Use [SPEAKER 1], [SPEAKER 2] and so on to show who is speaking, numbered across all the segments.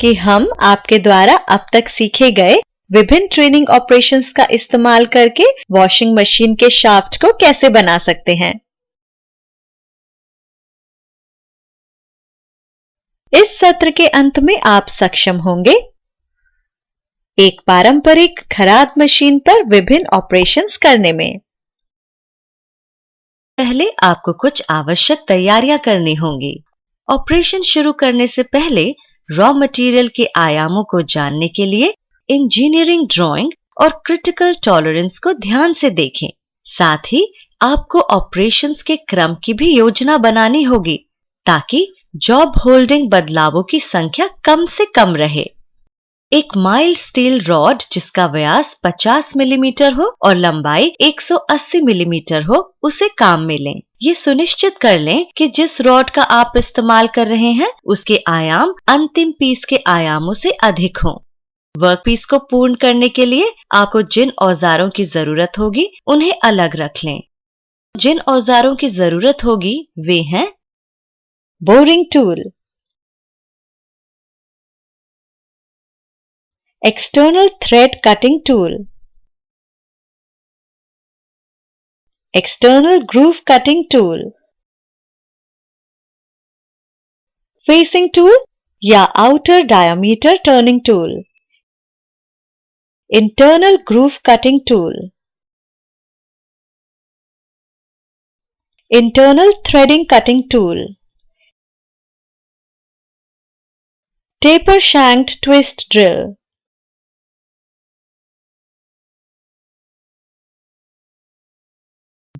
[SPEAKER 1] कि हम आपके द्वारा अब तक सीखे गए विभिन्न ट्रेनिंग ऑपरेशंस का इस्तेमाल करके वॉशिंग मशीन के शाफ्ट को कैसे बना सकते हैं। इस सत्र के अंत में आप सक्षम होंगे एक पारंपरिक खराद मशीन पर विभिन्न ऑपरेशंस करने में। पहले आपको कुछ आवश्यक तैयारियां करनी होंगी। ऑपरेशन शुरू करने से पहले रॉ मटेरियल के आयामों को जानने के लिए इंजीनियरिंग ड्राइंग और क्रिटिकल टॉलरेंस को ध्यान से देखें। साथ ही आपको ऑपरेशंस के क्रम की भी योजना बनानी होगी ताकि जॉब होल्डिंग बदलावों की संख्या कम से कम रहे। एक माइल्ड स्टील रॉड जिसका व्यास 50 मिलीमीटर हो और लंबाई 180 मिलीमीटर हो उसे काम में लें। ये सुनिश्चित कर लें कि जिस रॉड का आप इस्तेमाल कर रहे हैं उसके आयाम अंतिम पीस के आयामों से अधिक हों। वर्कपीस को पूर्ण करने के लिए आपको जिन औजारों की जरूरत होगी उन्हें अलग रख लें। जिन औजारों की जरूरत होगी वे हैं boring tool, external thread cutting tool, external groove cutting tool, facing tool या outer diameter turning tool, internal groove cutting tool, internal threading cutting tool, taper shanked twist drill,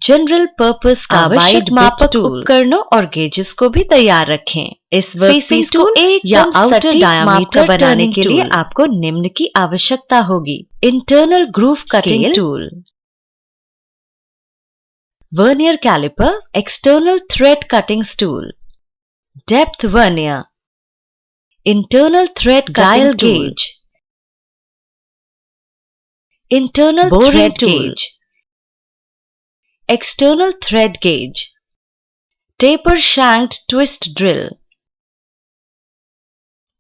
[SPEAKER 1] general purpose carbide मापक उपकरणों और gauges को भी तैयार रखें। इस workpiece को एक या आउटर डायमीटर बनाने के लिए आपको निम्न की आवश्यकता होगी। Internal groove cutting tool, vernier caliper, external thread cutting tool, depth vernier, internal thread dial gauge, internal boring gauge, external thread gauge, taper shanked twist drill।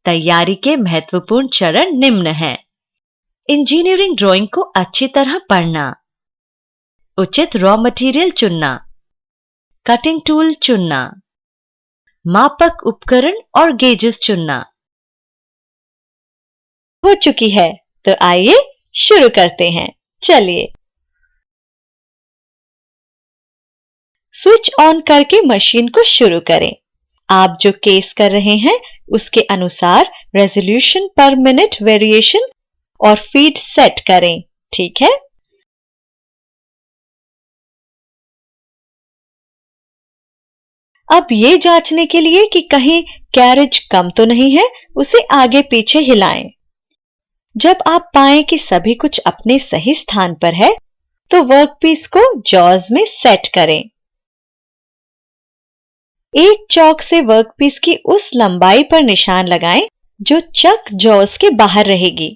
[SPEAKER 1] तैयारी के महत्वपूर्ण चरण निम्न हैं। इंजीनियरिंग ड्राइंग को अच्छी तरह पढ़ना, उचित रॉ मटेरियल चुनना, कटिंग टूल चुनना, मापक उपकरण और गेजेस चुनना। हो चुकी है तो आइए शुरू करते हैं। चलिए स्विच ऑन करके मशीन को शुरू करें। आप जो केस कर रहे हैं उसके अनुसार रेजोल्यूशन पर मिनट वेरिएशन और फीड सेट करें। ठीक है, अब ये जांचने के लिए कि कहीं कैरिज कम तो नहीं है उसे आगे पीछे हिलाएं। जब आप पाएं कि सभी कुछ अपने सही स्थान पर है तो वर्कपीस को जॉज में सेट करें। एक चौक से वर्कपीस की उस लंबाई पर निशान लगाएं जो चक जॉज के बाहर रहेगी।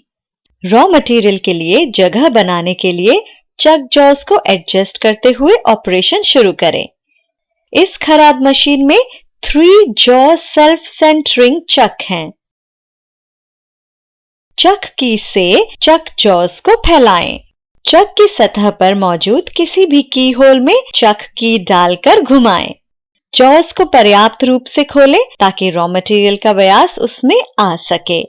[SPEAKER 1] रॉ मटेरियल के लिए जगह बनाने के लिए चक जॉज को एडजस्ट करते हुए ऑपरेशन शुरू करें। इस खराद मशीन में 3 जॉ सेल्फ सेंटरिंग चक हैं। चक की से चक जॉज को फैलाएं। चक की सतह पर मौजूद किसी भी की होल में चक की डालकर घुमाएं। जॉज को पर्याप्त रूप से खोलें ताकि रॉ मटेरियल का व्यास उसमें आ सके।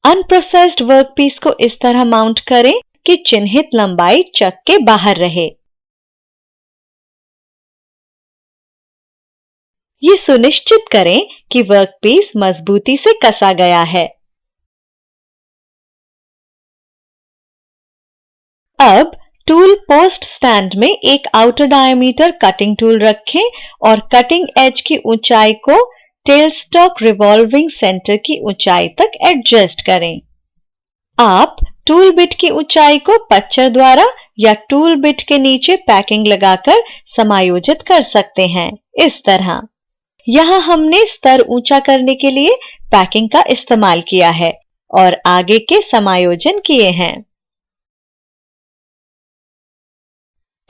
[SPEAKER 1] अनप्रोसेस्ड वर्कपीस को इस तरह माउंट करें कि चिन्हित लंबाई चक के बाहर रहे। ये सुनिश्चित करें कि वर्कपीस मजबूती से कसा गया है। अब टूल पोस्ट स्टैंड में एक आउटर डायमीटर कटिंग टूल रखें और कटिंग एज की ऊंचाई को टेल स्टॉक रिवॉल्विंग सेंटर की ऊंचाई तक एडजस्ट करें। आप टूल बिट की ऊंचाई को पच्चर द्वारा या टूल बिट के नीचे पैकिंग लगाकर समायोजित कर सकते हैं। इस तरह यहां हमने स्तर ऊंचा करने के लिए पैकिंग का इस्तेमाल किया है और आगे के समायोजन किए हैं।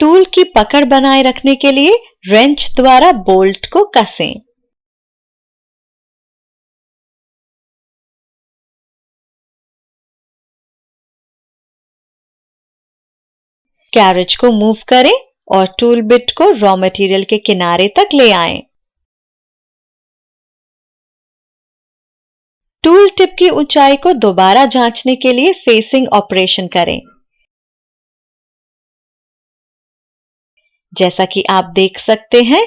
[SPEAKER 1] टूल की पकड़ बनाए रखने के लिए रेंच द्वारा बोल्ट को कसें। कैरेज को मूव करें और टूल बिट को रॉ मटेरियल के किनारे तक ले आएं। टूल टिप की ऊंचाई को दोबारा जांचने के लिए फेसिंग ऑपरेशन करें। जैसा कि आप देख सकते हैं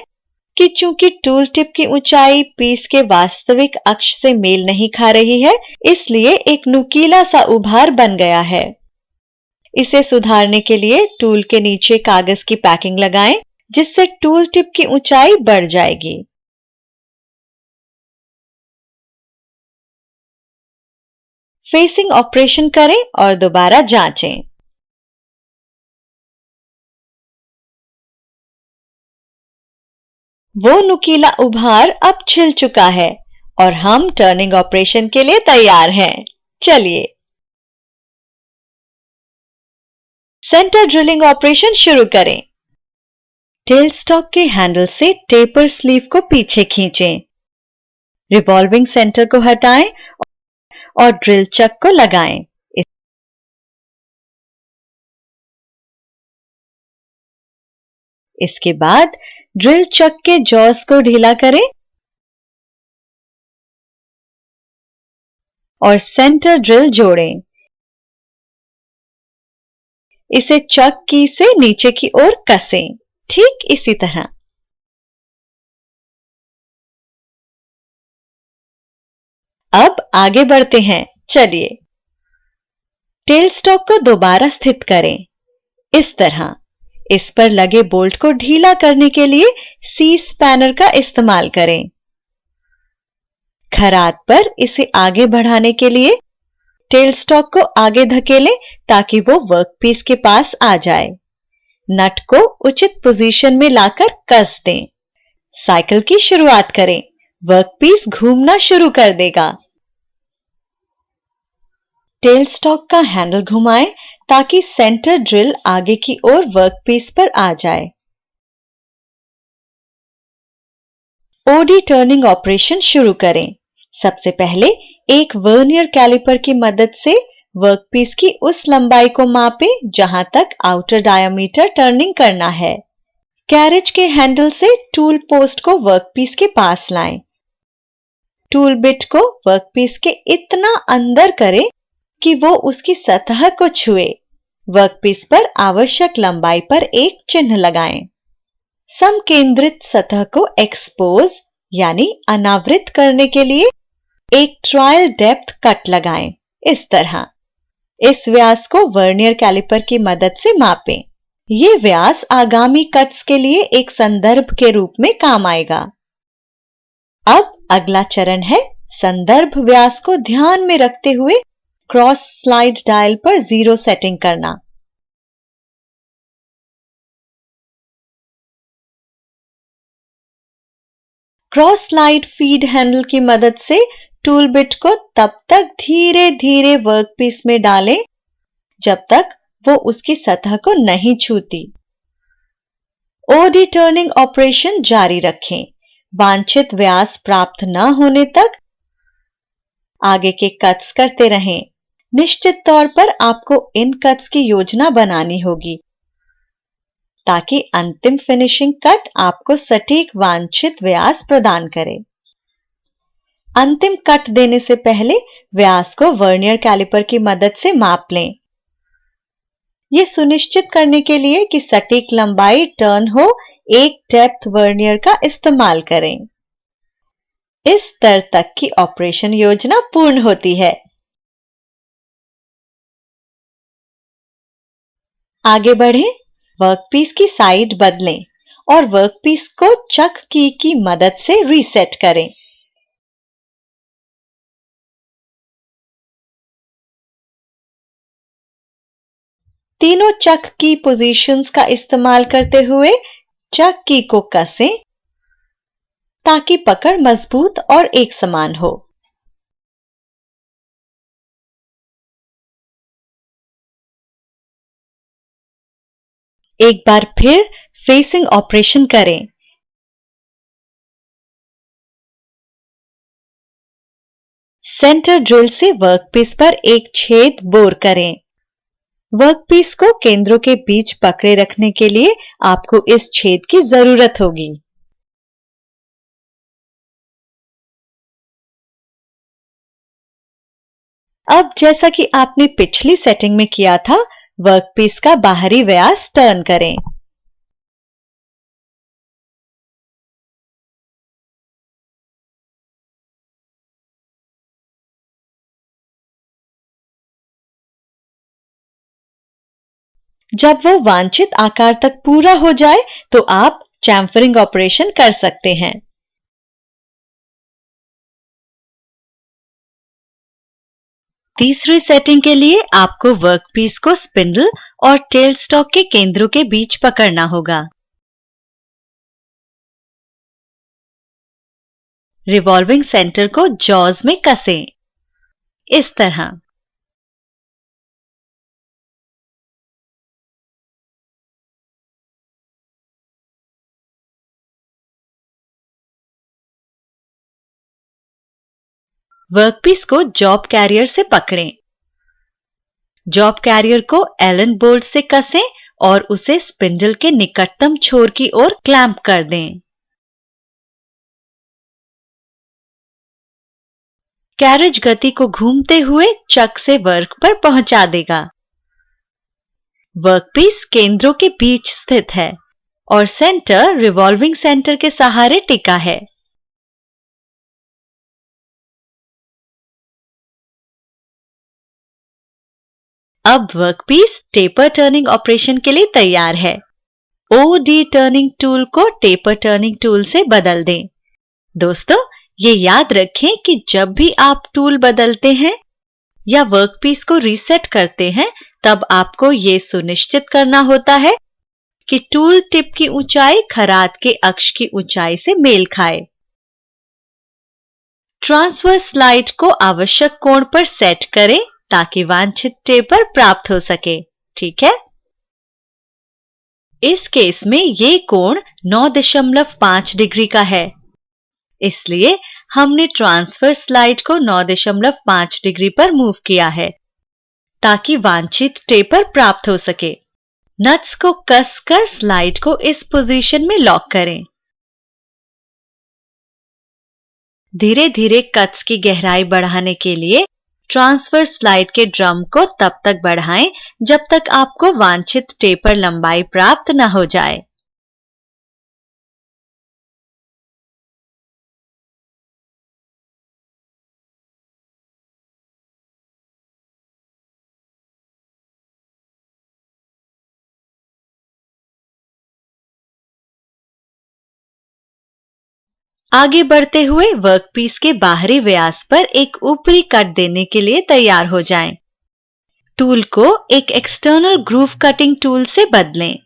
[SPEAKER 1] कि चूंकि टूल टिप की ऊंचाई पीस के वास्तविक अक्ष से मेल नहीं खा रही है, इसलिए एक नुकीला सा उभार बन गया है। इसे सुधारने के लिए टूल के नीचे कागज की पैकिंग लगाएं, जिससे टूल टिप की ऊंचाई बढ़ जाएगी। फेसिंग ऑपरेशन करें और दोबारा जांचें। वो नुकीला उभार अब छिल चुका है और हम टर्निंग ऑपरेशन के लिए तैयार हैं। चलिए सेंटर ड्रिलिंग ऑपरेशन शुरू करें। टेल स्टॉक के हैंडल से टेपर स्लीव को पीछे खींचें। रिवॉल्विंग सेंटर को हटाएं और ड्रिल चक को लगाएं। इसके बाद ड्रिल चक के जॉस को ढीला करें और सेंटर ड्रिल जोड़ें। इसे चक की से नीचे की ओर कसें, ठीक इसी तरह। अब आगे बढ़ते हैं। चलिए टेल स्टॉक को दोबारा स्थित करें, इस तरह। इस पर लगे बोल्ट को ढीला करने के लिए सी स्पैनर का इस्तेमाल करें। खराद पर इसे आगे बढ़ाने के लिए टेल स्टॉक को आगे धकेलें ताकि वो वर्कपीस के पास आ जाए। नट को उचित पोजीशन में लाकर कस दें। साइकिल की शुरुआत करें। वर्कपीस घूमना शुरू कर देगा। टेल स्टॉक का हैंडल घुमाएं ताकि सेंटर ड्रिल आगे की ओर वर्कपीस पर आ जाए। ओडी टर्निंग ऑपरेशन शुरू करें। सबसे पहले एक वर्नियर कैलिपर की मदद से वर्कपीस की उस लंबाई को मापें जहां तक आउटर डायामीटर टर्निंग करना है। कैरेज के हैंडल से टूल पोस्ट को वर्कपीस के पास लाएं। टूल बिट को वर्कपीस के इतना अंदर करें कि वो उसकी सतह को छुए। वर्कपीस पर आवश्यक लंबाई पर एक चिन्ह लगाएं। समकेंद्रित सतह को एक्सपोज यानी अनावृत करने के लिए एक ट्रायल डेप्थ कट लगाएं, इस तरह। इस व्यास को वर्नियर कैलिपर की मदद से मापें। ये व्यास आगामी कट्स के लिए एक संदर्भ के रूप में काम आएगा। अब अगला चरण है संदर्भ व्यास को ध्यान में रखते हुए क्रॉस स्लाइड डायल पर 0 सेटिंग करना। क्रॉस स्लाइड फीड हैंडल की मदद से टूल बिट को तब तक धीरे धीरे वर्कपीस में डालें जब तक वो उसकी सतह को नहीं छूती। ओडी टर्निंग ऑपरेशन जारी रखें। वांछित व्यास प्राप्त न होने तक आगे के कट्स करते रहें। निश्चित तौर पर आपको इन कट्स की योजना बनानी होगी ताकि अंतिम फिनिशिंग कट आपको सटीक वांछित व्यास प्रदान करे। अंतिम कट देने से पहले व्यास को वर्नियर कैलिपर की मदद से माप लें। यह सुनिश्चित करने के लिए कि सटीक लंबाई टर्न हो, एक डेप्थ वर्नियर का इस्तेमाल करें। इस स्तर तक की ऑपरेशन योजना पूर्ण होती है। आगे बढ़ें, वर्कपीस की साइड बदलें और वर्कपीस को चक की मदद से रीसेट करें। तीनों चक की पोजीशंस का इस्तेमाल करते हुए चक की को कसें ताकि पकड़ मजबूत और एक समान हो। एक बार फिर फेसिंग ऑपरेशन करें। सेंटर ड्रिल से वर्कपीस पर एक छेद बोर करें। वर्कपीस को केंद्रों के बीच पकड़े रखने के लिए आपको इस छेद की जरूरत होगी। अब जैसा कि आपने पिछली सेटिंग में किया था, वर्कपीस का बाहरी व्यास टर्न करें। जब वो वांछित आकार तक पूरा हो जाए तो आप चैम्फरिंग ऑपरेशन कर सकते हैं। तीसरी सेटिंग के लिए आपको वर्कपीस को स्पिंडल और टेल स्टॉक के केंद्रों के बीच पकड़ना होगा। रिवॉल्विंग सेंटर को जॉज में कसें, इस तरह। वर्कपीस को जॉब कैरियर से पकड़ें। जॉब कैरियर को एलन बोल्ट से कसें और उसे स्पिंडल के निकटतम छोर की ओर क्लैंप कर दें। कैरिज गति को घूमते हुए चक से वर्क पर पहुंचा देगा। वर्कपीस केंद्रों के बीच स्थित है और सेंटर रिवॉल्विंग सेंटर के सहारे टिका है। अब वर्कपीस टेपर टर्निंग ऑपरेशन के लिए तैयार है। ओडी टर्निंग टूल को टेपर टर्निंग टूल से बदल दें। दोस्तों, ये याद रखें कि जब भी आप टूल बदलते हैं या वर्कपीस को रीसेट करते हैं, तब आपको ये सुनिश्चित करना होता है कि टूल टिप की ऊंचाई खराद के अक्ष की ऊंचाई से मेल खाए। ट्रांसफर स्लाइड को आवश्यक कोण पर सेट करें ताकि वांछित टेपर प्राप्त हो सके। ठीक है? इस केस में ये कोण 9.5 डिग्री का है, इसलिए हमने ट्रांसफर स्लाइड को 9.5 डिग्री पर मूव किया है ताकि वांछित टेपर प्राप्त हो सके। नट्स को कसकर स्लाइड को इस पोजीशन में लॉक करें। धीरे धीरे कट्स की गहराई बढ़ाने के लिए ट्रांसफर स्लाइड के ड्रम को तब तक बढ़ाएं जब तक आपको वांछित टेपर लंबाई प्राप्त न हो जाए। आगे बढ़ते हुए वर्कपीस के बाहरी व्यास पर एक ऊपरी कट देने के लिए तैयार हो जाएं। टूल को एक एक्सटर्नल ग्रूव कटिंग टूल से बदलें।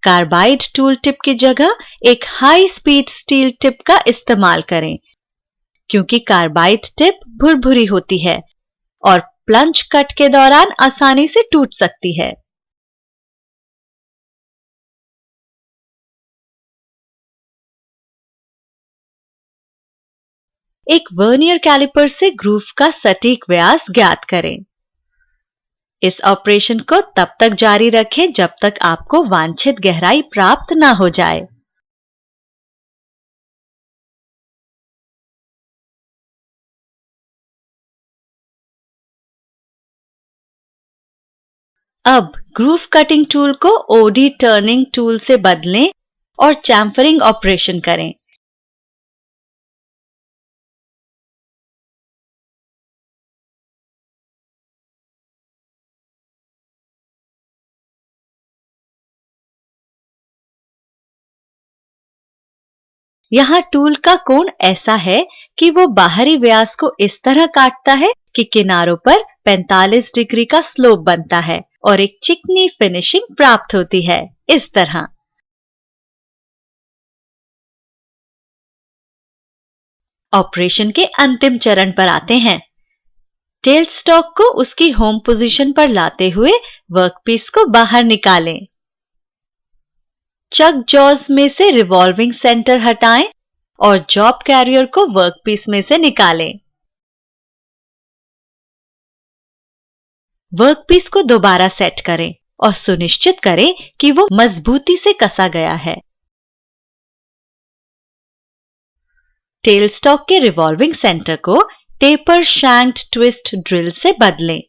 [SPEAKER 1] कार्बाइड टूल टिप की जगह एक हाई स्पीड स्टील टिप का इस्तेमाल करें, क्योंकि कार्बाइड टिप भुरभुरी होती है और प्लंज कट के दौरान आसानी से टूट सकती है। एक वर्नियर कैलिपर से ग्रूव का सटीक व्यास ज्ञात करें। इस ऑपरेशन को तब तक जारी रखें जब तक आपको वांछित गहराई प्राप्त न हो जाए। अब ग्रूव कटिंग टूल को ओडी टर्निंग टूल से बदलें और चैम्फरिंग ऑपरेशन करें। यहाँ टूल का कोण ऐसा है कि वो बाहरी व्यास को इस तरह काटता है कि किनारों पर 45 डिग्री का स्लोप बनता है और एक चिकनी फिनिशिंग प्राप्त होती है, इस तरह। ऑपरेशन के अंतिम चरण पर आते हैं। टेल स्टॉक को उसकी होम पोजीशन पर लाते हुए वर्कपीस को बाहर निकालें। चक जॉज में से रिवॉल्विंग सेंटर हटाएं और जॉब कैरियर को वर्कपीस में से निकालें। वर्कपीस को दोबारा सेट करें और सुनिश्चित करें कि वो मजबूती से कसा गया है। टेल स्टॉक के रिवॉल्विंग सेंटर को टेपर शैंक्ड ट्विस्ट ड्रिल से बदलें।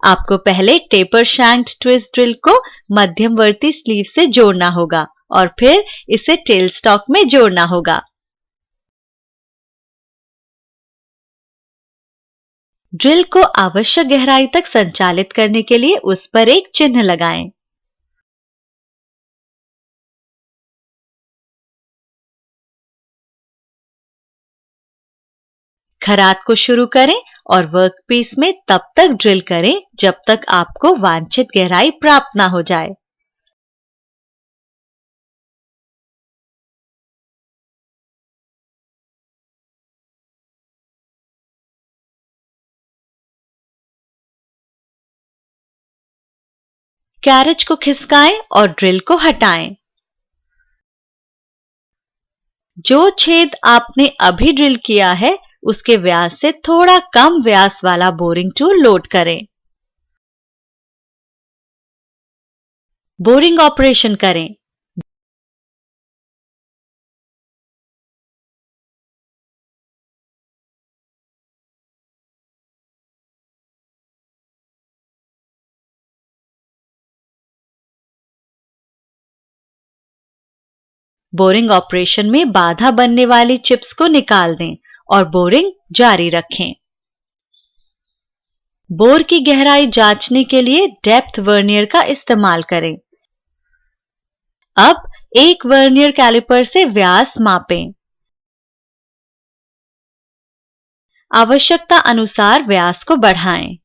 [SPEAKER 1] आपको पहले टेपर शैंक्ड ट्विस्ट ड्रिल को मध्यमवर्ती स्लीव से जोड़ना होगा और फिर इसे टेल स्टॉक में जोड़ना होगा। ड्रिल को आवश्यक गहराई तक संचालित करने के लिए उस पर एक चिन्ह लगाएं। खराद को शुरू करें और वर्कपीस में तब तक ड्रिल करें जब तक आपको वांछित गहराई प्राप्त ना हो जाए। कैरेज को खिसकाएं और ड्रिल को हटाएं। जो छेद आपने अभी ड्रिल किया है उसके व्यास से थोड़ा कम व्यास वाला बोरिंग टूल लोड करें। बोरिंग ऑपरेशन करें। बोरिंग ऑपरेशन में बाधा बनने वाली चिप्स को निकाल दें और बोरिंग जारी रखें। बोर की गहराई जांचने के लिए डेप्थ वर्नियर का इस्तेमाल करें। अब एक वर्नियर कैलिपर से व्यास मापें। आवश्यकता अनुसार व्यास को बढ़ाएं।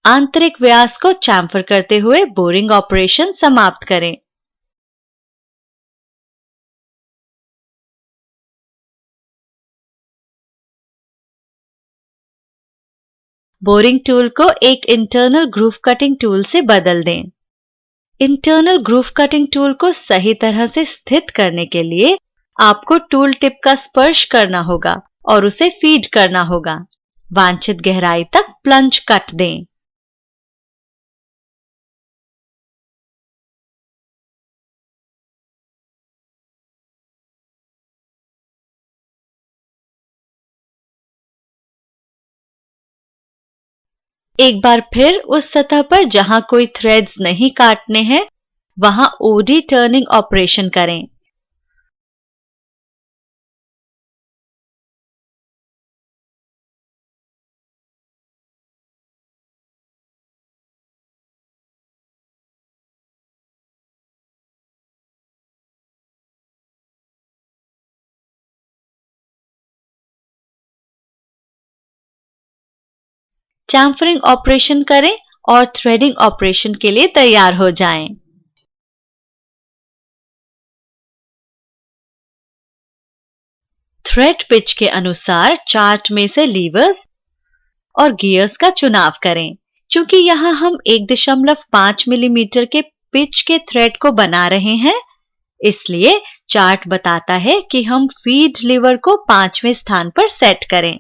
[SPEAKER 1] आंतरिक व्यास को चैम्फर करते हुए बोरिंग ऑपरेशन समाप्त करें। बोरिंग टूल को एक इंटरनल ग्रूव कटिंग टूल से बदल दें। इंटरनल ग्रूव कटिंग टूल को सही तरह से स्थित करने के लिए आपको टूल टिप का स्पर्श करना होगा और उसे फीड करना होगा। वांछित गहराई तक प्लंज कट दें। एक बार फिर उस सतह पर जहां कोई थ्रेड्स नहीं काटने हैं वहां ओडी टर्निंग ऑपरेशन करें। चैम्फरिंग ऑपरेशन करें और थ्रेडिंग ऑपरेशन के लिए तैयार हो जाएं। थ्रेड पिच के अनुसार चार्ट में से लीवर्स और गियर्स का चुनाव करें। चूंकि यहां हम 1.5 मिलीमीटर के पिच के थ्रेड को बना रहे हैं, इसलिए चार्ट बताता है कि हम फीड लीवर को 5वें स्थान पर सेट करें।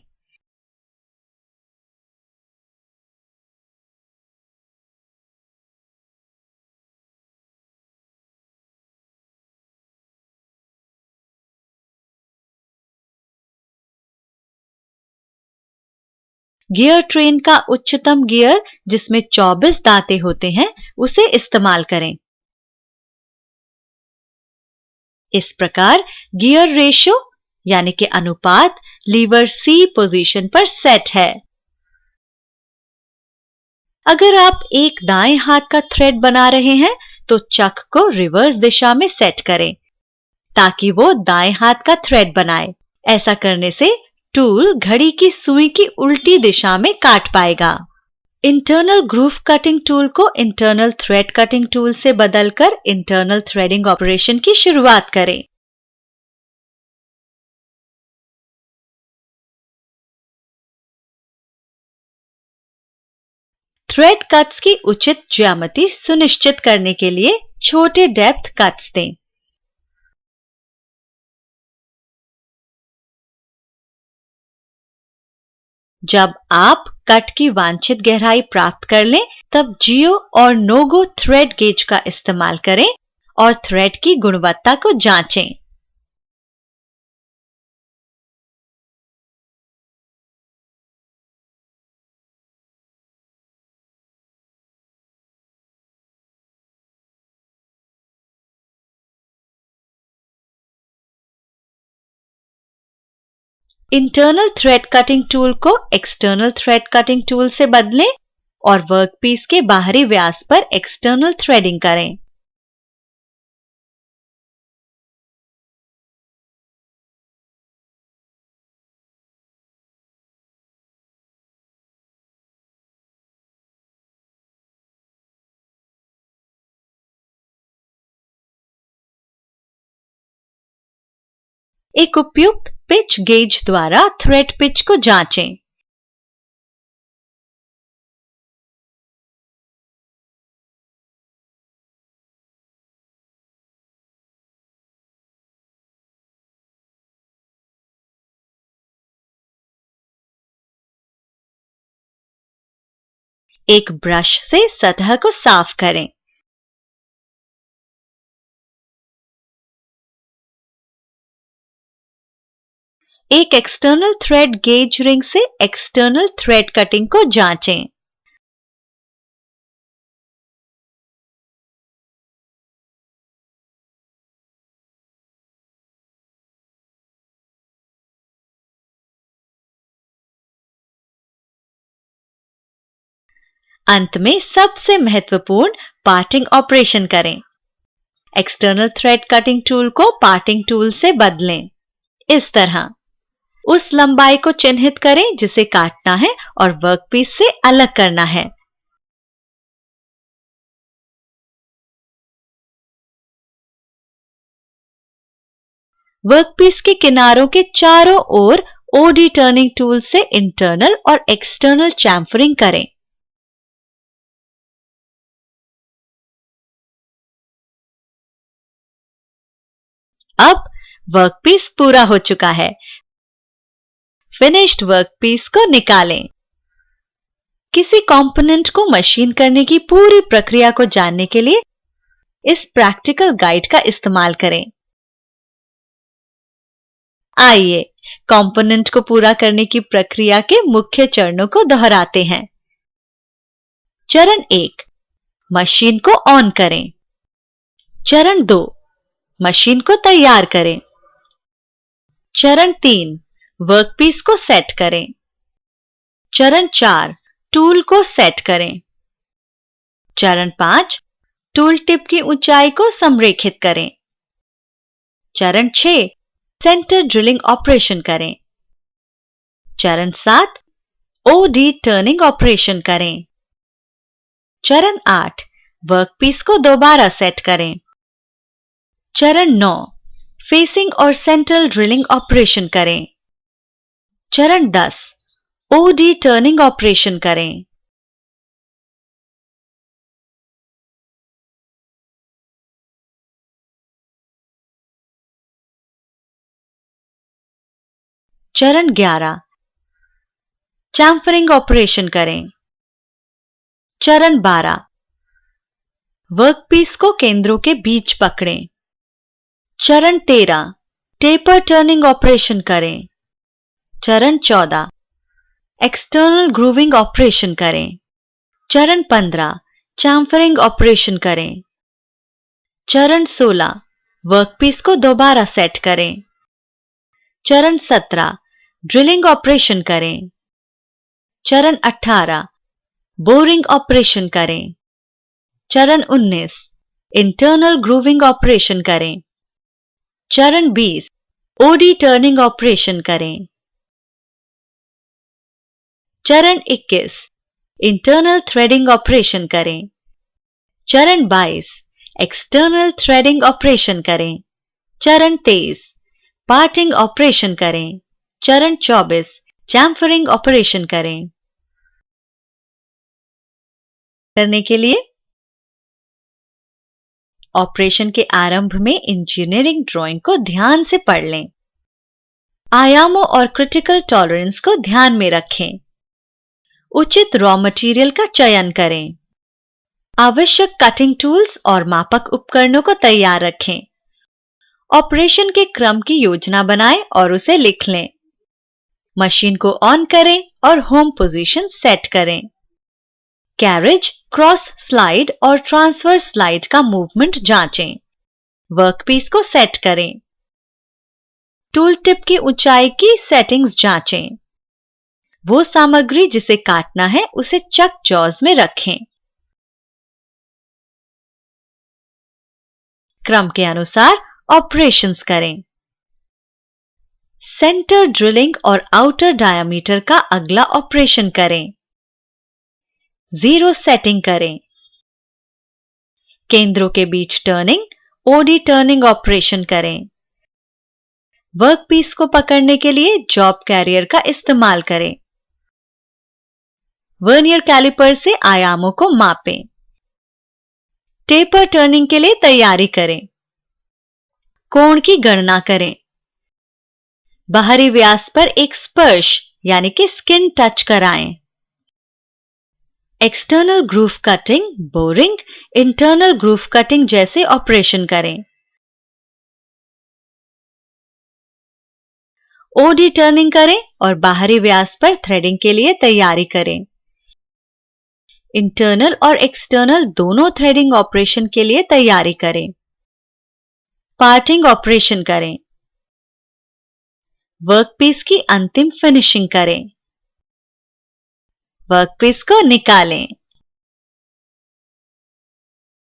[SPEAKER 1] गियर ट्रेन का उच्चतम गियर जिसमें 24 दांते होते हैं उसे इस्तेमाल करें। इस प्रकार गियर रेशो यानी कि अनुपात लीवर C पोजीशन पर सेट है। अगर आप एक दाएं हाथ का थ्रेड बना रहे हैं तो चक को रिवर्स दिशा में सेट करें ताकि वो दाएं हाथ का थ्रेड बनाए। ऐसा करने से टूल घड़ी की सुई की उल्टी दिशा में काट पाएगा। इंटरनल ग्रूव कटिंग टूल को इंटरनल थ्रेड कटिंग टूल से बदलकर इंटरनल थ्रेडिंग ऑपरेशन की शुरुआत करें। थ्रेड कट्स की उचित ज्यामिति सुनिश्चित करने के लिए छोटे डेप्थ कट्स दें। जब आप कट की वांछित गहराई प्राप्त कर लें, तब जियो और नो गो थ्रेड गेज का इस्तेमाल करें और थ्रेड की गुणवत्ता को जांचें। इंटरनल थ्रेड कटिंग टूल को एक्सटर्नल थ्रेड कटिंग टूल से बदलें और वर्कपीस के बाहरी व्यास पर एक्सटर्नल थ्रेडिंग करें। एक उपयुक्त पिच गेज द्वारा थ्रेड पिच को जांचें। एक ब्रश से सतह को साफ करें। एक एक्सटर्नल थ्रेड गेज रिंग से एक्सटर्नल थ्रेड कटिंग को जांचें। अंत में सबसे महत्वपूर्ण पार्टिंग ऑपरेशन करें। एक्सटर्नल थ्रेड कटिंग टूल को पार्टिंग टूल से बदलें। इस तरह उस लंबाई को चिन्हित करें जिसे काटना है और वर्कपीस से अलग करना है। वर्कपीस के किनारों के चारों ओर ओडी टर्निंग टूल से इंटरनल और एक्सटर्नल चैम्फरिंग करें। अब वर्कपीस पूरा हो चुका है। फिनिश्ड वर्कपीस को निकालें। किसी कंपोनेंट को मशीन करने की पूरी प्रक्रिया को जानने के लिए इस प्रैक्टिकल गाइड का इस्तेमाल करें। आइए कंपोनेंट को पूरा करने की प्रक्रिया के मुख्य चरणों को दोहराते हैं। चरण 1, मशीन को ऑन करें। चरण 2, मशीन को तैयार करें। चरण 3, वर्कपीस को सेट करें। चरण 4, टूल को सेट करें। चरण 5, टूल टिप की ऊंचाई को संरेखित करें। चरण 6, सेंटर ड्रिलिंग ऑपरेशन करें। चरण 7, ओडी टर्निंग ऑपरेशन करें। चरण 8, वर्कपीस को दोबारा सेट करें। चरण 9, फेसिंग और सेंट्रल ड्रिलिंग ऑपरेशन करें। चरण 10, ओडी टर्निंग ऑपरेशन करें। चरण 11, चैम्फरिंग ऑपरेशन करें। चरण 12, वर्कपीस को केंद्रों के बीच पकड़ें। चरण 13, टेपर टर्निंग ऑपरेशन करें। चरण 14, एक्सटर्नल ग्रूविंग ऑपरेशन करें। चरण 15, चैम्फरिंग ऑपरेशन करें। चरण 16, वर्कपीस को दोबारा सेट करें। चरण 17, ड्रिलिंग ऑपरेशन करें। चरण 18, बोरिंग ऑपरेशन करें। चरण 19, इंटरनल ग्रूविंग ऑपरेशन करें। चरण 20, ओडी टर्निंग ऑपरेशन करें। चरण 21, इंटरनल थ्रेडिंग ऑपरेशन करें। चरण 22, एक्सटर्नल थ्रेडिंग ऑपरेशन करें। चरण 23, पार्टिंग ऑपरेशन करें। चरण 24, चैम्फरिंग ऑपरेशन करें। करने के लिए ऑपरेशन के आरंभ में इंजीनियरिंग ड्राइंग को ध्यान से पढ़ लें। आयामों और क्रिटिकल टॉलरेंस को ध्यान में रखें। उचित रॉ मटेरियल का चयन करें। आवश्यक कटिंग टूल्स और मापक उपकरणों को तैयार रखें। ऑपरेशन के क्रम की योजना बनाएं और उसे लिख लें। मशीन को ऑन करें और होम पोजीशन सेट करें। कैरेज, क्रॉस स्लाइड और ट्रांसफर स्लाइड का मूवमेंट जांचें। वर्कपीस को सेट करें। टूल टिप की ऊंचाई की सेटिंग्स जांचें। वो सामग्री जिसे काटना है उसे चक जॉज में रखें। क्रम के अनुसार ऑपरेशंस करें। सेंटर ड्रिलिंग और आउटर डायामीटर का अगला ऑपरेशन करें। जीरो सेटिंग करें। केंद्रों के बीच टर्निंग, ओडी टर्निंग ऑपरेशन करें। वर्कपीस को पकड़ने के लिए जॉब कैरियर का इस्तेमाल करें। वर्नियर कैलिपर से आयामों को मापें। टेपर टर्निंग के लिए तैयारी करें। कोण की गणना करें। बाहरी व्यास पर एक स्पर्श यानी कि स्किन टच कराएं। External groove cutting, boring, internal groove cutting जैसे ऑपरेशन करें। ओडी टर्निंग करें और बाहरी व्यास पर थ्रेडिंग के लिए तैयारी करें। इंटरनल और एक्सटर्नल दोनों थ्रेडिंग ऑपरेशन के लिए तैयारी करें। पार्टिंग ऑपरेशन करें। वर्कपीस की अंतिम फिनिशिंग करें। वर्कपीस को निकालें।